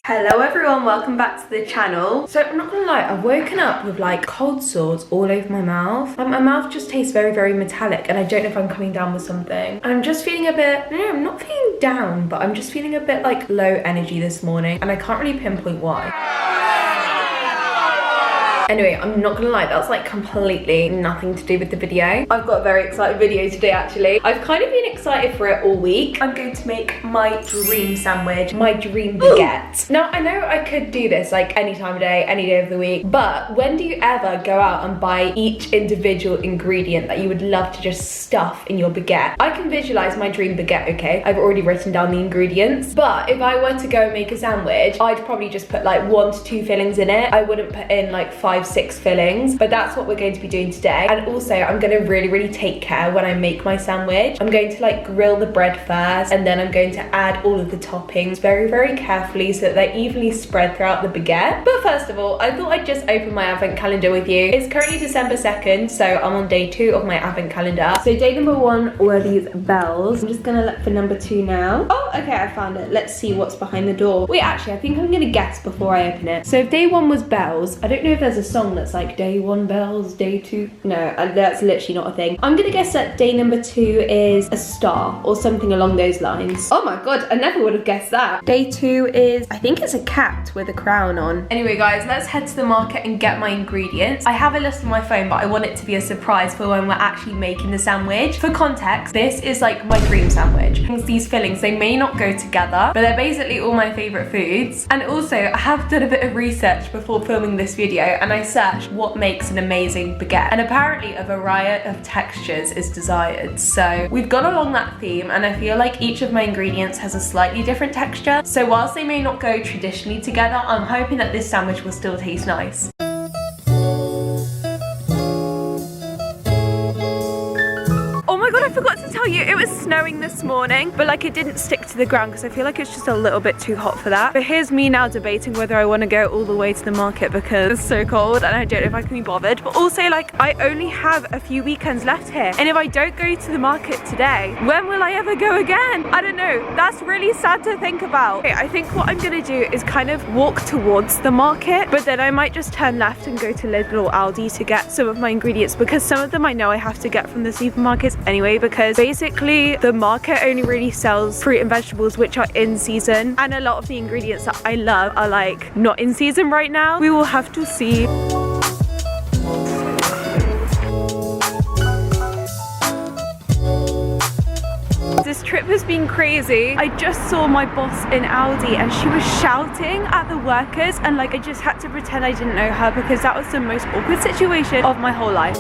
Hello everyone, welcome back to the channel. So I'm not gonna lie, I've woken up with like cold sores all over my mouth. Like, my mouth just tastes very metallic and I don't know if I'm coming down with something. And I'm just feeling a bit, no, I'm not feeling down, but I'm just feeling a bit like low energy this morning and I can't really pinpoint why. Anyway, I'm not gonna lie, that's like completely nothing to do with the video. I've got a very excited video today actually. I've kind of been excited for it all week. I'm going to make my dream sandwich, my dream baguette. Now, I know I could do this like any time of day, any day of the week, but when do you ever go out and buy each individual ingredient that you would love to just stuff in your baguette? I can visualize my dream baguette, okay? I've already written down the ingredients, but if I were to go and make a sandwich, I'd probably just put like 1 to 2 fillings in it. I wouldn't put in like 5, 6 fillings, but that's what we're going to be doing today. And also I'm going to really take care when I make my sandwich. I'm going to like grill the bread first and then I'm going to add all of the toppings very carefully so that they're evenly spread throughout the baguette. But first of all, I thought I'd just open my advent calendar with you. It's currently December 2nd, so I'm on day 2 of my advent calendar. So day number 1 were these bells. I'm just gonna look for number 2 now. Oh, okay, I found it. Let's see what's behind the door. Wait, actually, I think I'm gonna guess before I open it. So if day 1 was bells, I don't know if there's a song that's like day 1 bells, day 2. No, that's literally not a thing. I'm gonna guess that day number 2 is a star or something along those lines. Oh my god, I never would have guessed that. Day 2 is, I think it's a cat with a crown on. Anyway guys, let's head to the market and get my ingredients. I have a list on my phone, but I want it to be a surprise for when we're actually making the sandwich. For context, this is like my dream sandwich. These fillings, they may not go together, but they're basically all my favorite foods. And also, I have done a bit of research before filming this video and I searched what makes an amazing baguette. And apparently a variety of textures is desired. So we've gone along that theme and I feel like each of my ingredients has a slightly different texture. So whilst they may not go traditionally together, I'm hoping that this sandwich will still taste nice. I forgot to tell you, it was snowing this morning, but like it didn't stick to the ground because I feel like it's just a little bit too hot for that. But here's me now debating whether I want to go all the way to the market because it's so cold and I don't know if I can be bothered. But also, like, I only have a few weekends left here, and if I don't go to the market today, when will I ever go again? I don't know. That's really sad to think about. Okay, I think what I'm gonna do is kind of walk towards the market, but then I might just turn left and go to Lidl or Aldi to get some of my ingredients because some of them I know I have to get from the supermarkets anyway, because basically the market only really sells fruit and vegetables which are in season, and a lot of the ingredients that I love are like not in season right now. We will have to see. This trip has been crazy. I just saw my boss in Aldi and she was shouting at the workers and like I just had to pretend I didn't know her because that was the most awkward situation of my whole life.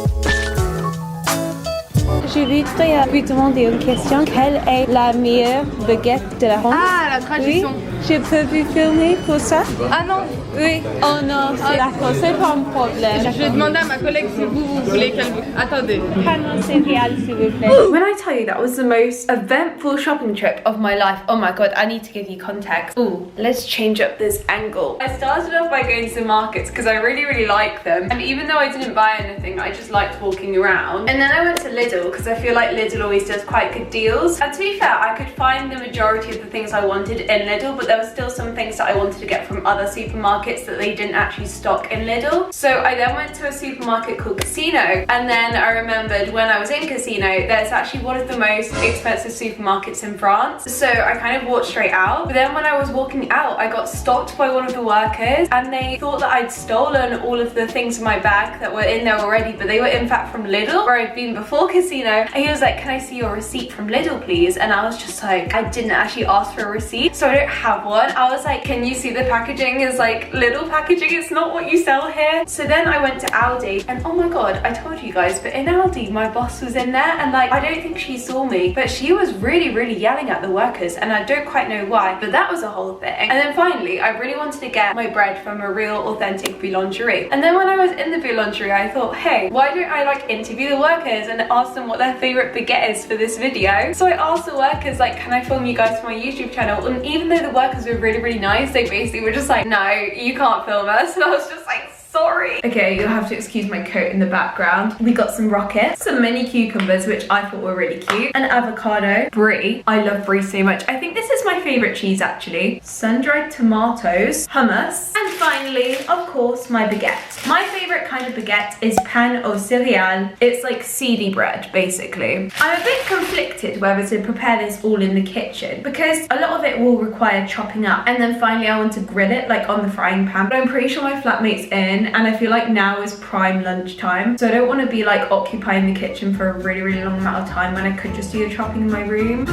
Je vais te demander une question. Quelle est la meilleure baguette de la France? Ah, la traduction. Oui. Je peux vous filmer pour ça? Ah non. Oui. Oh non, c'est d'accord, c'est pas un problème. Je vais demander à ma collègue si vous voulez qu'elle vous... Attendez. Canon céréales, s'il vous plaît. When I tell you that was the most eventful shopping trip of my life, oh my god, I need to give you context. Ooh, let's change up this angle. I started off by going to the markets because I really like them. And even though I didn't buy anything, I just liked walking around. And then I went to Lidl because I feel like Lidl always does quite good deals. And to be fair, I could find the majority of the things I wanted in Lidl, but there were still some things that I wanted to get from other supermarkets that they didn't actually stock in Lidl. So I then went to a supermarket called Casino, and then I remembered when I was in Casino, there's actually one of the most expensive supermarkets in France. So I kind of walked straight out. But then when I was walking out, I got stopped by one of the workers and they thought that I'd stolen all of the things in my bag that were in there already, but they were in fact from Lidl, where I'd been before Casino. And he was like, can I see your receipt from Lidl please? And I was just like, I didn't actually ask for a receipt, so I don't have one. I was like, can you see the packaging is like Lidl packaging, it's not what you sell here. So then I went to Aldi and oh my god, I told you guys, but in Aldi my boss was in there and like I don't think she saw me, but she was really yelling at the workers and I don't quite know why, but that was a whole thing. And then finally I really wanted to get my bread from a real authentic boulangerie. And then when I was in the boulangerie I thought, hey, why don't I like interview the workers and ask them what their favorite baguette is for this video. So I asked the workers like, can I film you guys for my YouTube channel? And even though the workers were really nice, they basically were just like, no, you can't film us. And I was just like, sorry. Okay, you'll have to excuse my coat in the background. We got some rockets, some mini cucumbers, which I thought were really cute, an avocado, brie. I love brie so much. I think this is my favorite cheese actually. Sun-dried tomatoes, hummus, and finally, of course, my baguette. My favorite kind of baguette is pain au céréales. It's like seedy bread, basically. I'm a bit conflicted whether to prepare this all in the kitchen because a lot of it will require chopping up, and then finally I want to grill it like on the frying pan. But I'm pretty sure my flatmate's in, and I feel like now is prime lunchtime, so I don't want to be like occupying the kitchen for a really long amount of time when I could just do the chopping in my room.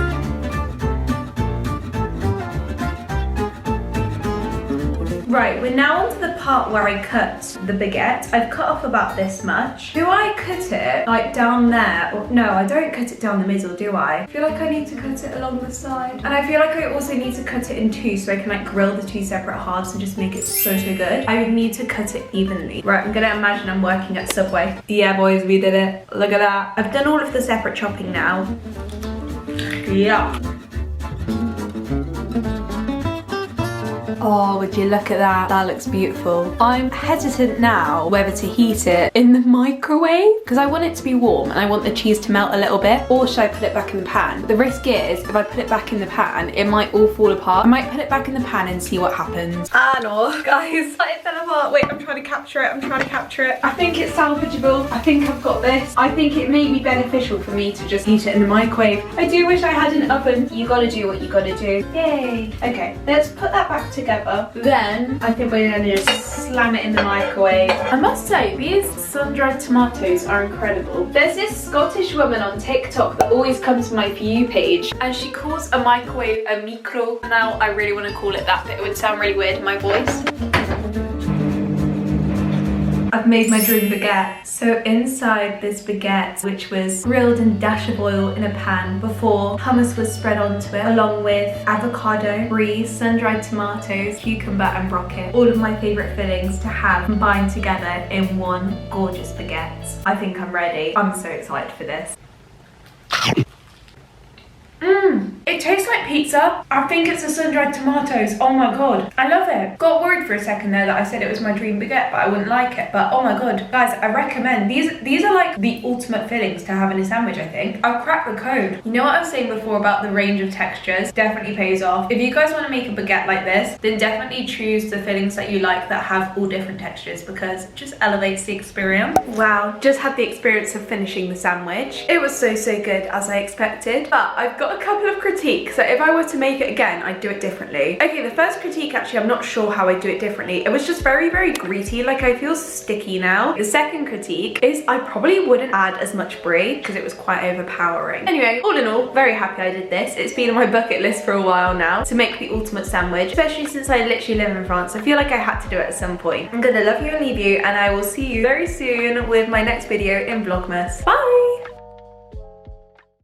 Right, we're now on to the part where I cut the baguette. I've cut off about this much. Do I cut it like down there? Or, no, I don't cut it down the middle, do I? I feel like I need to cut it along the side. And I feel like I also need to cut it in two so I can like grill the two separate halves and just make it so good. I would need to cut it evenly. Right, I'm gonna imagine I'm working at Subway. Yeah, boys, we did it. Look at that. I've done all of the separate chopping now. Yeah. Oh, would you look at that? That looks beautiful. I'm hesitant now whether to heat it in the microwave because I want it to be warm and I want the cheese to melt a little bit, or should I put it back in the pan? The risk is if I put it back in the pan, it might all fall apart. I might put it back in the pan and see what happens. Ah no, guys, it fell apart. Wait, I'm trying to capture it. I think it's salvageable. I think I've got this. I think it may be beneficial for me to just heat it in the microwave. I do wish I had an oven. You gotta do what you gotta do. Yay. Okay, let's put that back together. Then I think we're gonna just slam it in the microwave. I must say, these sun-dried tomatoes are incredible. There's this Scottish woman on TikTok that always comes to my For You page, and she calls a microwave a micro. Now I really want to call it that, but it would sound really weird in my voice. I've made my dream baguette. So inside this baguette, which was grilled in a dash of oil in a pan before hummus was spread onto it, along with avocado, brie, sun-dried tomatoes, cucumber and rocket. All of my favorite fillings to have combined together in one gorgeous baguette. I think I'm ready. I'm so excited for this. It tastes like pizza. I think it's the sun-dried tomatoes. Oh my god, I love it. Got worried for a second there that I said it was my dream baguette, but I wouldn't like it. But oh my god, guys, I recommend these are like the ultimate fillings to have in a sandwich, I think. I've cracked the code. You know what I was saying before about the range of textures? Definitely pays off. If you guys want to make a baguette like this, then definitely choose the fillings that you like that have all different textures, because it just elevates the experience. Wow, just had the experience of finishing the sandwich. It was so good, as I expected. But I've got a couple of critiques, so if I were to make it again, I'd do it differently. Okay, the first critique, actually, I'm not sure how I'd do it differently. It was just very greasy, like I feel sticky now. The second critique is I probably wouldn't add as much brie because it was quite overpowering. Anyway, all in all, very happy I did this. It's been on my bucket list for a while now to make the ultimate sandwich, especially since I literally live in France. I feel like I had to do it at some point. I'm gonna love you and leave you, and I will see you very soon with my next video in Vlogmas. Bye!